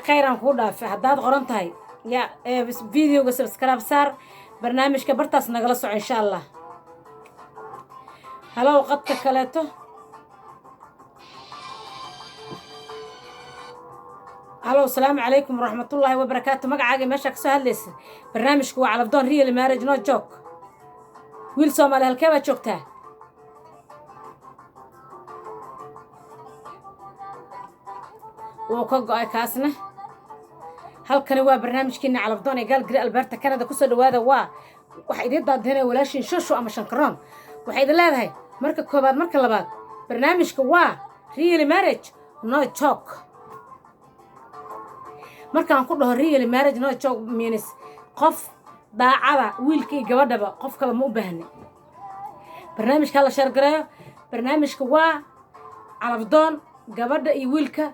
khayran ku dhaaf haddaad qoran tahay ya videoga subscribe saar barnaamijka bartaas nagala soco insha Allah halo qadka kaleeto halo السلام عليكم ورحمة الله وبركاته مقعاقي ماشا كسو هالليس برنامجك وعلى فدون ريال مارج نو جوك ويل سومالي هالكيبا جوكتاه وكوكو اي كاسنه halkani waa barnaamijkeena calafdoon ee galgari alberta Canada ku soo dhawaada waxa idin daadinay walaashin shosho ama shankaroon waxa idin leedahay marka koobaad marka labaad barnaamijka waa real marriage no joke markaan ku dhaho real marriage no joke means qof daacada wiilkii gabadhaba qof kale ma u baahnay barnaamijka la share gareeyo barnaamijka waa calafdoon gabadha iyo wiilka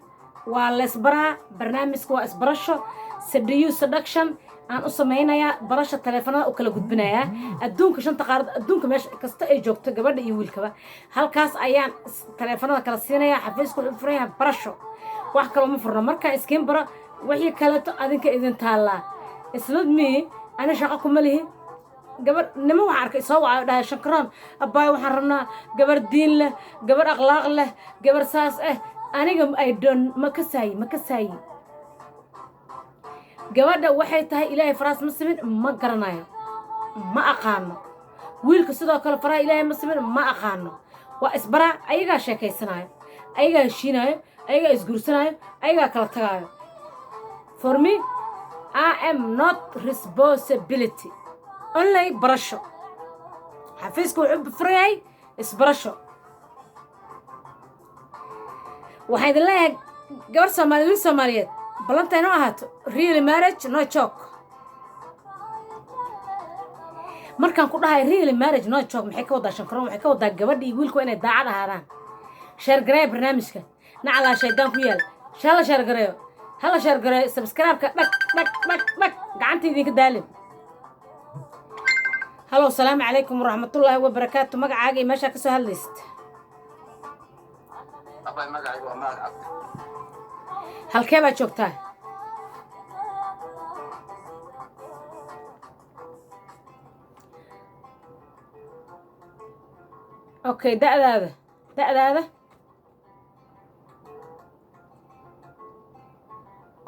waa lesbara barnaamijka waa isbarasho seduction aan u sameynaya barasha telefoonada u kala gudbinaya adduunka shanta qaarad adduunka meesha kasta ay joogto gabadha iyo wiilkaba halkaas ayaan telefoonada kala siinaya xafiisku u furaya barasho wax kale ma furno marka iskiin baro wixii kale adinka idin taala isnad me ana shaqo kuma lihi gabar nimo wax arkay soo waa dhahay shankaroon abbaay waxaan rabnaa gabar diin leh gabar akhlaaq leh gabar saas aniga ay don ma kasay gabadha waxay tahay ilaahay faraas ma simin ma garanayo ma aqaano wiilka sidoo kale faraa ilaahay ma simin ma aqaano waa isbara ayaga sheekaysanayo ayaga heshiinayo ayaga isguursanayo ayaga kala tagaayo for me I am not responsibility only barasho xafiisku wuxuu furayay isbarasho waxay leeyahay gabar Soomaaliyeed balanta inoo ahaato real marriage no joke markaan ku dhahay real marriage no joke maxay ka wadaa shankaroon waxay ka wadaa gabadha iyo wiilku inay daacad ahaadaan share gareey barnaamijka nacala shaydaan ku yaal shala share gareeyo hala share gareeyo subscribe-ka dhag gacanta idinka daalin halo السلام عليكم ورحمة الله وبركاته مقعاقي ماشا كسو هالليست أبا مقعي ومال عبد halkee baad joogtaa okay da'daada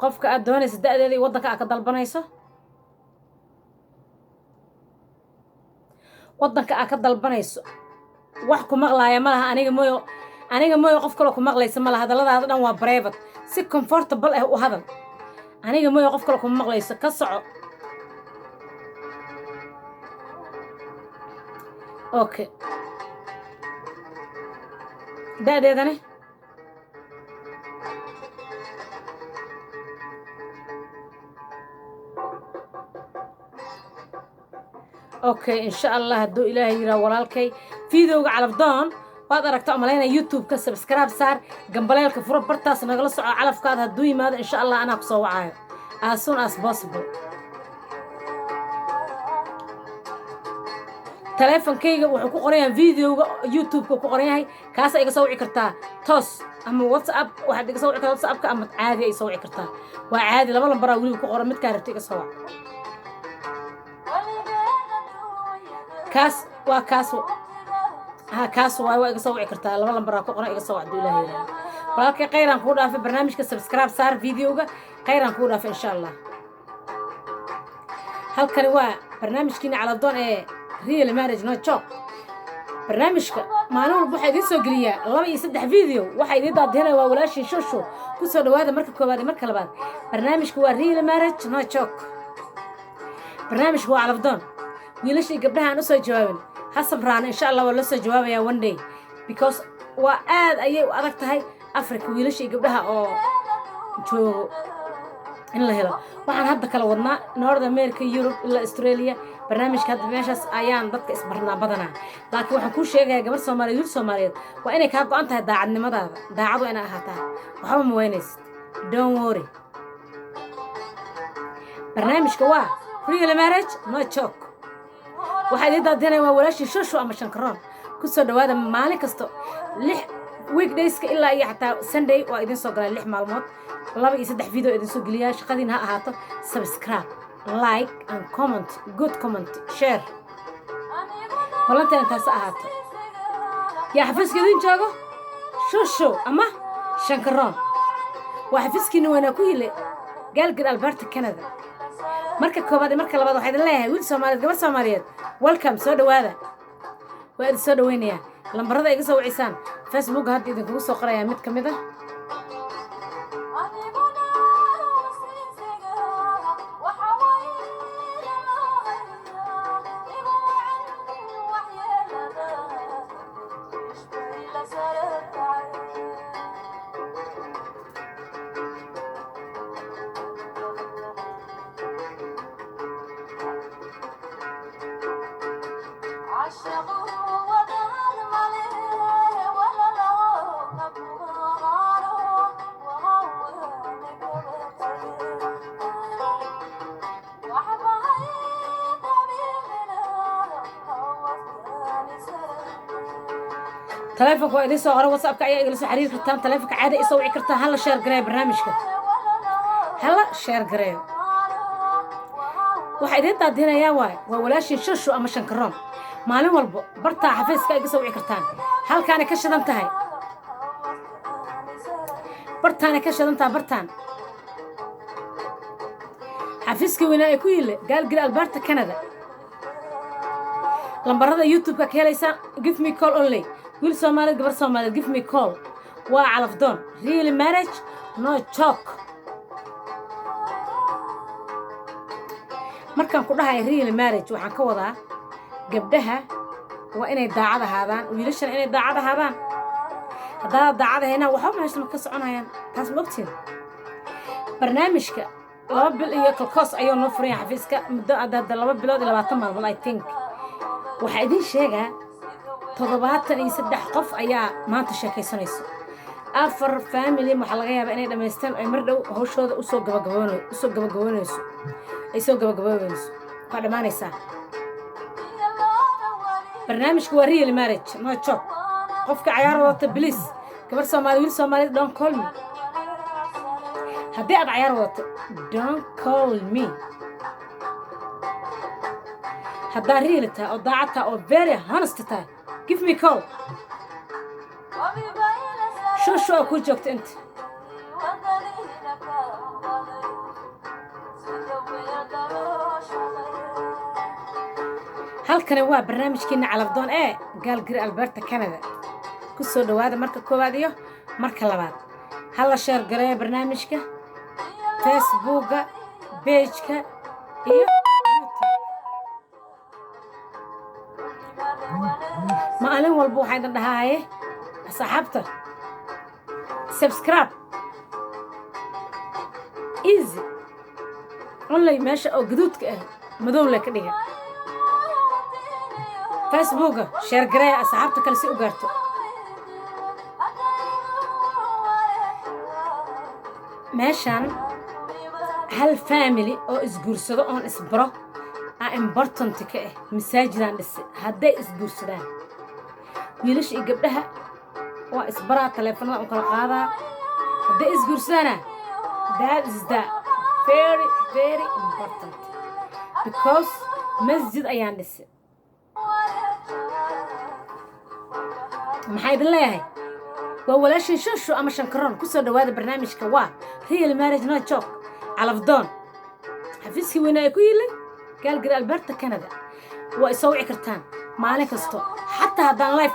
qofka aad doonayso da'deeda iyo waddanka aad ka dalbanayso waddanka aad ka dalbanayso wax ku maqlaaya ma laha aniga mooyo qof kale ku maqlaysa ma laha hadalladaada dhan waa private si comfortable u hadal aniga mooyo qof kale ku maqlayso ka soco okay da'deedana okay insha Allah hadduu ilaahay yiraahdo walaalkay videoga calafdoon waad aragtaa malayna YouTube-ka subscribe saar gambaleelka furo bartaas nagala soco calafkaada hadduu yimaado insha Allah anaa ku soo wacayo as soon as possible teleefankayga wuxuu ku qoran yahay videoga YouTube-ka ku qoran yahay kaas iga soo wici kartaa toos ama WhatsApp waxaad iga soo wici kartaa WhatsApp-ka ama caadi ay soo wici kartaa waa caadi laba lambar waliba ku qoran mid ka rabtay iga soo wac kaas waa iga soo wici kartaa laba lambar ku qoran iga soo wacdo ilaahay walaalkay khayran ku dhaafay barnaamijka subscribe saar videoga khayran ku dhaafay insha Allah halkani waa barnaamijkiina calafdoon ee real marriage no joke barnaamijka maalin walba waxa idin soo geliyaa 2 iyo 3 video waxa idin daadinay waa walaashin shosho ku soo dhawaada marka koobaad iyo marka labaad barnaamijku waa real marriage no joke barnaamijku waa calafdoon wiilashii gabdhaha aan u soo jawaabin hasab raan insha Allah waa la soo jawaabaya one day because waa aad ayay u adag tahay Afrika wiilashii gabdhaha oo joogo in la helo waxaan hadda kala wadnaa North America Europe ila Australia barnaamijka hadda meeshaas ayaan dadka isbarnaa badanaa laakiin waxaan ku sheegayaa gabar Soomaaliyeed waa inay ka go'an tahay daacadnimadaada daacadu inay ahaataa waxba ma weynaysid don't worry barnaamijka waa real marriage no joke waxay idin daadinay waa walaashii shosho ama shankaroon ku soo dhawaada maalin kasto 6 weekdays-ka ilaa iyo xataa Sunday waa idin soo galay 6 maalmood laba iyo saddex video idin soo geliyaa shaqadiina ha ahaato subscribe like and comment good comment share ballanteena taas ahaato yaa xafiiska idin joogo shushu ama shankaroon waa xafiiskiina weynaa ku hile galgir alberta canada marka koobaad iyo marka labaad waxaa idin leeyahay wiil soomaaliyeed gabar soomaaliyeed welcome soo dhawaada waa idin soo dhaweynayaa lambarada iga soo wacisaan facebook hadda idinkugu soo qorayaa mid ka mid ah تلفونك وإذا صار واتساب كأي جلس حرير كتام تلفونك عادي يسوي كرتا هلا شير قريب برنامجك هلا شير قريب واحد أنت هنا يا واي وولاش شو أما شنكرام معلوم والبو برتا حفيز كأي يسوي كرتان هل كان كشدم انتهي برتان كشدم انتهي برتان حفيز كوينا يكويل قال قال البرتا كندا لما برا يوتيوب كهليسا give me call only wiil Soomaaliyeed gabar Soomaaliyeed give me call waa calafdoon real marriage no joke markaan ku dhahay real marriage waxaan ka wadaa gabdhaha waa inay daacad ahaadaan wiilashan inay daacad ahaadaan hadaa daacad ahayna waxa meesha ma ka soconayaan taas ma ogtiin barnaamijka 2 bil iyo kalkoos ayuu noo furiyay xafiiska muddo aad 2 bilood iyo 20 maalmood I think waxa idin sheegaa 73 qof ayaa maanta sheekaysanayso afar family waxa laga yaabaa inay dhameystaan ay mar dhow hawshooda u soo gabagaboonayso ka dhamaanaysa barnaamijku waa real marriage no joke qofka ciyaar wadato please gabar Soomaali wiil Soomaali don't call me haddii aad ciyaar wadato don't call me haddaa real tahay oo daacad tahay oo very honest tahay give me call شو أكو جوكت أنت هل كان هو برنامج كنا على فضون قال قري ألبرتا كندا كسو دوادا مركا كوباديو مركا لباد هلا شير قري برنامجك فيسبوك بيجك إيو ما ألين والبو حيدا دهاي صاحبته سبسكرايب ايزي والله ماشي او قدودك مدوم لك دغه فيسبوك شير غري اصحابته كل سي اوغارتو ماشان هل فاميلي او اسغورسدو اون اسبرو امبورتنت كه مساجدان دس هدا اسغورسدان ويلش اي غبدها waa isbaraa telefoonada u kala qaadaa hadday isguursadana that is very very important because masjid ayaan dhisay maxaa idin leeyahay waa walaashin shushu ama shankaroon ku soo dhawaada barnaamijka waa real marriage no joke calafdoon xafiiskii weynaa ku yilay galgir alberta canada waa isoo wici kartaan maalin kasto xataa haddaan live